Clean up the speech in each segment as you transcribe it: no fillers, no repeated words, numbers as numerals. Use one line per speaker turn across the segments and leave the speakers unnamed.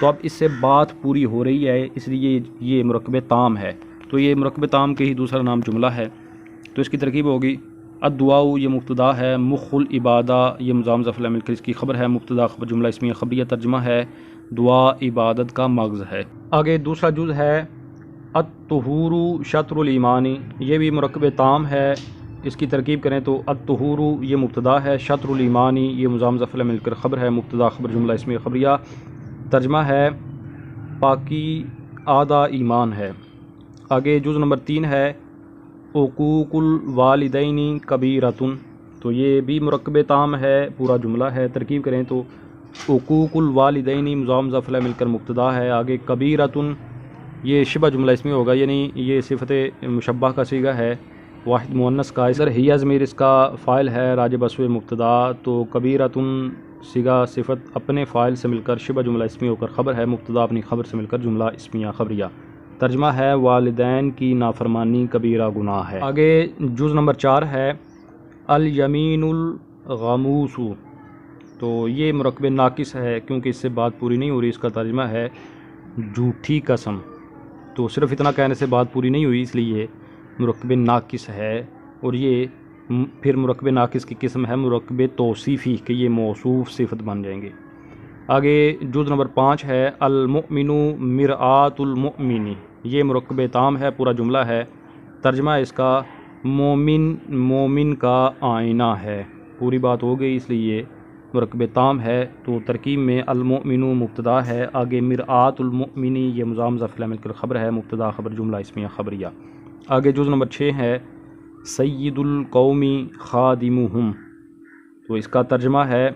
تو اب اس سے بات پوری ہو رہی ہے، اس لیے یہ مرکب تام ہے۔ تو یہ مرکب تام کے ہی دوسرا نام جملہ ہے۔ تو اس کی ترکیب ہوگی الدعاء، یہ مبتدا ہے، مخ العبادہ یہ مضاف ظرف مل کر اس کی خبر ہے، مبتدا خبر جملہ اسمیہ خبریہ، ترجمہ ہے دعا عبادت کا مغز ہے۔ آگے دوسرا جز ہے الطہور شطر الایمان، یہ بھی مرکب تام ہے۔ اس کی ترکیب کریں تو الطہور یہ مبتدا ہے، شطر الایمان یہ مضاف ظرف مل کر خبر ہے، مبتدا خبر جملہ اسمیہ خبریہ، ترجمہ ہے پاکی آدھا ایمان ہے۔ آگے جز نمبر 3 ہے حقوق الوالدین کبیرۃ، تو یہ بھی مرکب تام ہے، پورا جملہ ہے۔ ترکیب کریں تو حقوق الوالدین مضاف ظرف مل کر مبتدا ہے، آگے کبیرۃ یہ شبہ جملہ اسمی ہوگا، یعنی یہ صفت مشبہ کا صیغہ ہے، واحد مؤنث کا، ادھر ہی ضمیر اس کا فاعل ہے راجع بسوء مبتدا، تو کبیرۃ صیغہ صفت اپنے فاعل سے مل کر شبہ جملہ اسمی ہو کر خبر ہے، مبتدا اپنی خبر سے مل کر جملہ اسمیہ خبریہ، ترجمہ ہے والدین کی نافرمانی کبیرہ گناہ ہے۔ آگے جز نمبر 4 ہے الیمین الغموس، تو یہ مرکب ناقص ہے کیونکہ اس سے بات پوری نہیں ہو رہی، اس کا ترجمہ ہے جھوٹی قسم۔ تو صرف اتنا کہنے سے بات پوری نہیں ہوئی، اس لیے مرکب ناقص ہے، اور یہ پھر مرکب ناقص کی قسم ہے مرکب توصیفی، کہ یہ موصوف صفت بن جائیں گے۔ آگے جز نمبر 5 ہے المؤمن مرآۃ المؤمن، یہ مرکب تام ہے، پورا جملہ ہے، ترجمہ اس کا مومن مومن کا آئینہ ہے۔ پوری بات ہو گئی، اس لیے یہ مرکب تام ہے۔ تو ترکیب میں المؤمن مبتدا ہے، آگے مرآۃ المؤمن یہ مضاف ظرف مل کر خبر ہے، مبتدا خبر جملہ اسمیہ خبریہ۔ آگے جز نمبر 6 ہے سید القوم خادمہم، تو اس کا ترجمہ ہے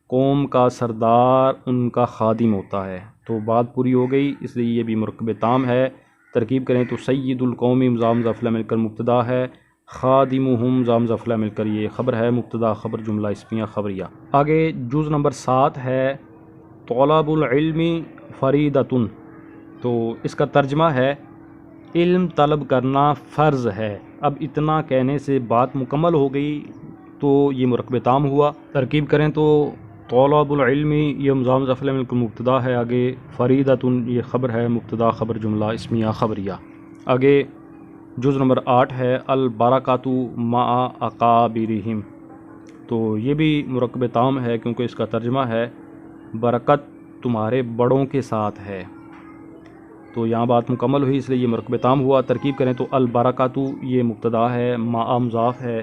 قوم کا سردار ان کا خادم ہوتا ہے۔ تو بات پوری ہو گئی، اس لیے یہ بھی مرکب تام ہے۔ ترکیب کریں تو سید القوم مضاف ظرف مل کر مبتدا ہے، خادمہم مضاف ظرف مل کر یہ خبر ہے، مبتدا خبر جملہ اسمیہ خبریہ۔ آگے جز نمبر 7 ہے طلب العلم فریضۃ، تو اس کا ترجمہ ہے علم طلب کرنا فرض ہے۔ اب اتنا کہنے سے بات مکمل ہو گئی، تو یہ مرکب تام ہوا۔ ترکیب کریں تو طلب العلم یہ مضاف ظرف مل کر مبتدا ہے، آگے فریضۃ یہ خبر ہے، مبتدا خبر جملہ اسمیہ خبریہ۔ آگے جز نمبر 8 ہے البرکۃ مع اکابرہم، تو یہ بھی مرکب تام ہے کیونکہ اس کا ترجمہ ہے برکت تمہارے بڑوں کے ساتھ ہے۔ تو یہاں بات مکمل ہوئی، اس لیے یہ مرکب تام ہوا۔ ترکیب کریں تو البرکۃ یہ مبتدا ہے، مع مضاف ہے،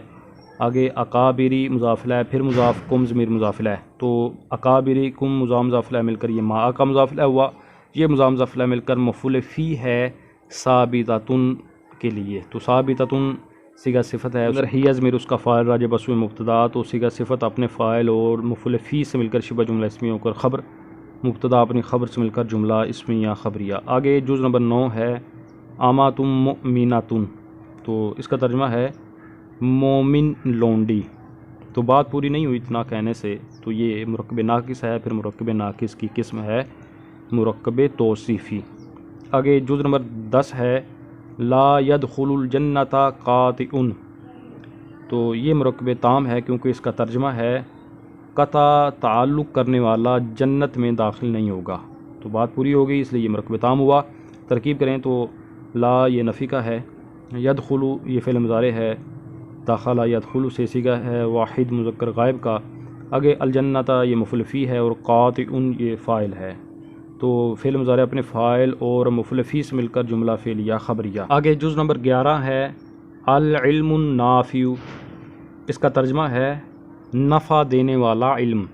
آگے اکابری مضاف لہ، پھر مضاف کم ضمیر مضاف لہ، تو اکابری کم مضاف مضاف لہ مل کر یہ مع کا مضاف لہ ہوا، یہ مضاف مضاف لہ مل کر مفعول فی ہے ثابتۃ کے لیے، تو ثابتۃ صیغہ صفت ہے، اگر ہی ضمیر اس کا فاعل راجع بسوء مبتدا، تو صیغہ صفت اپنے فاعل اور مفعول فی سے مل کر شبہ جملہ اسمیہ ہو کر خبر، مبتدا اپنی خبر سے مل کر جملہ اسمیہ خبریہ۔ آگے جز نمبر 9 ہے امۃ مؤمنۃ، تو اس کا ترجمہ ہے مومن لونڈی۔ تو بات پوری نہیں ہوئی اتنا کہنے سے، تو یہ مرکب ناقص ہے، پھر مرکب ناقص کی قسم ہے مرکب توصیفی۔ آگے جز نمبر 10 ہے لا يدخل الجنۃ قاطع، تو یہ مرکب تام ہے کیونکہ اس کا ترجمہ ہے قطع تعلق کرنے والا جنت میں داخل نہیں ہوگا۔ تو بات پوری ہو گئی، اس لیے یہ مرکب تام ہوا۔ ترکیب کریں تو لا یہ نفی کا ہے، يدخل یہ فعل مضارع ہے، داخلہ يدخل سے صیغہ ہے واحد مذکر غائب کا، آگے الجنت یہ مفعول فی ہے اور قاطع یہ فاعل ہے، تو فعل مضارع اپنے فاعل اور مفعول فی سے مل کر جملہ فعلیہ خبریہ۔ آگے جز نمبر 11 ہے العلم النافع، اس کا ترجمہ ہے نفع دینے والا علم۔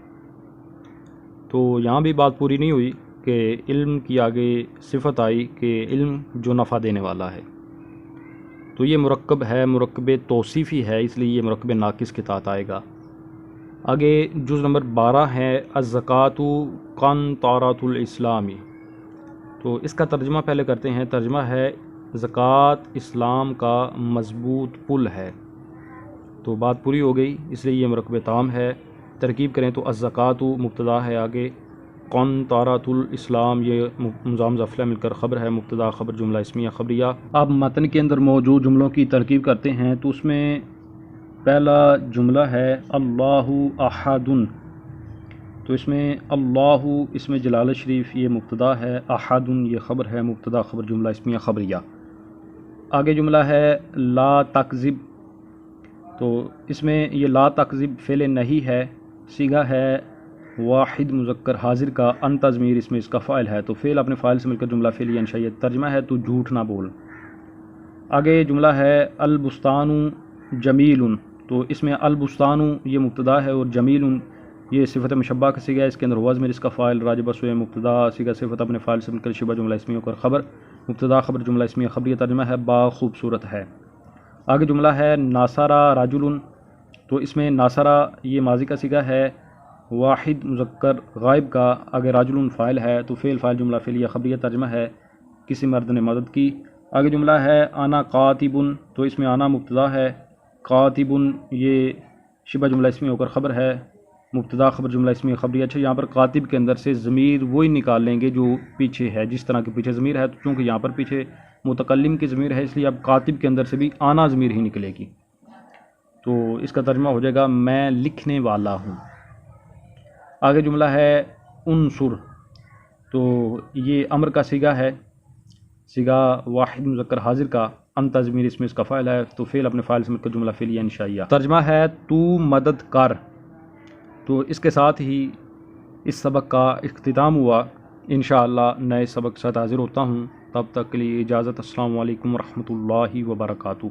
تو یہاں بھی بات پوری نہیں ہوئی کہ علم کی آگے صفت آئی کہ علم جو نفع دینے والا ہے، تو یہ مرکب ہے، مرکب توصیفی ہے، اس لیے یہ مرکب ناقص کے تحت آئے گا۔ آگے جز نمبر 12 ہے الزکوٰۃ قنطرۃ الاسلام، تو اس کا ترجمہ پہلے کرتے ہیں۔ ترجمہ ہے زکوٰۃ اسلام کا مضبوط پل ہے، تو بات پوری ہو گئی، اس لیے یہ مرکب تام ہے۔ ترکیب کریں تو الزکوٰۃ مبتدا ہے، آگے قنطرۃ الاسلام یہ مضاف مضاف مل کر خبر ہے، مبتدا خبر جملہ اسمیہ خبریہ۔ اب متن کے اندر موجود جملوں کی ترکیب کرتے ہیں، تو اس میں پہلا جملہ ہے اللہ احد، تو اس میں اللہ اس میں جلالہ شریف یہ مبتدا ہے، احد یہ خبر ہے، مبتدا خبر جملہ اسمیہ خبریہ۔ آگے جملہ ہے لا تکذب، تو اس میں یہ لا تکذب فعل نہیں ہے، صیغہ ہے واحد مذکر حاضر کا، انت ضمیر اس میں اس کا فاعل ہے، تو فعل اپنے فاعل سے مل کر جملہ فعلیہ انشائیہ، ترجمہ ہے تو جھوٹ نہ بول۔ آگے جملہ ہے البستان جمیل، تو اس میں البستان یہ مبتدا ہے اور جمیل یہ صفت مشبہ کا صیغہ ہے، اس کے اندر ہوا ضمیر اس کا فاعل، راجب سوئے مبتدا، صیغہ صفت اپنے فاعل سے مل کر شبہ جملہ اسمیہ اور خبر، مبتدا خبر جملہ اسمیہ خبریہ، ترجمہ ہے باغ خوبصورت ہے۔ آگے جملہ ہے ناصرہ رجل، تو اس میں ناصرہ یہ ماضی کا صیغہ ہے واحد مذکر غائب کا، آگے رجل فاعل ہے تو فعل فاعل جملہ فعلیہ خبریہ، ترجمہ ہے کسی مرد نے مدد کی۔ آگے جملہ ہے انا قاتب، تو اس میں انا مبتدا ہے، قاتب یہ شبہ جملہ اسمیہ ہو کر خبر ہے، مبتدا خبر جملہ اسمیہ خبریہ۔ اچھا یہاں پر قاتب کے اندر سے ضمیر وہی نکال لیں گے جو پیچھے ہے، جس طرح کے پیچھے ضمیر ہے، تو چونکہ یہاں پر پیچھے متکلم کی ضمیر ہے اس لیے اب قاتب کے اندر سے بھی آنا ضمیر ہی نکلے گی، تو اس کا ترجمہ ہو جائے گا میں لکھنے والا ہوں۔ آگے جملہ ہے انصر، تو یہ امر کا صیغہ ہے، صیغہ واحد مذکر حاضر کا، انت ضمیر اس میں اس کا فاعل ہے تو فعل اپنے فاعل سے مل کر جملہ فعلیہ انشائیہ، ترجمہ ہے تو مدد کر۔ تو اس کے ساتھ ہی اس سبق کا اختتام ہوا، انشاءاللہ نئے سبق کے ساتھ حاضر ہوتا ہوں، تب تک کے لیے اجازت، السلام علیکم ورحمۃ اللہ وبرکاتہ۔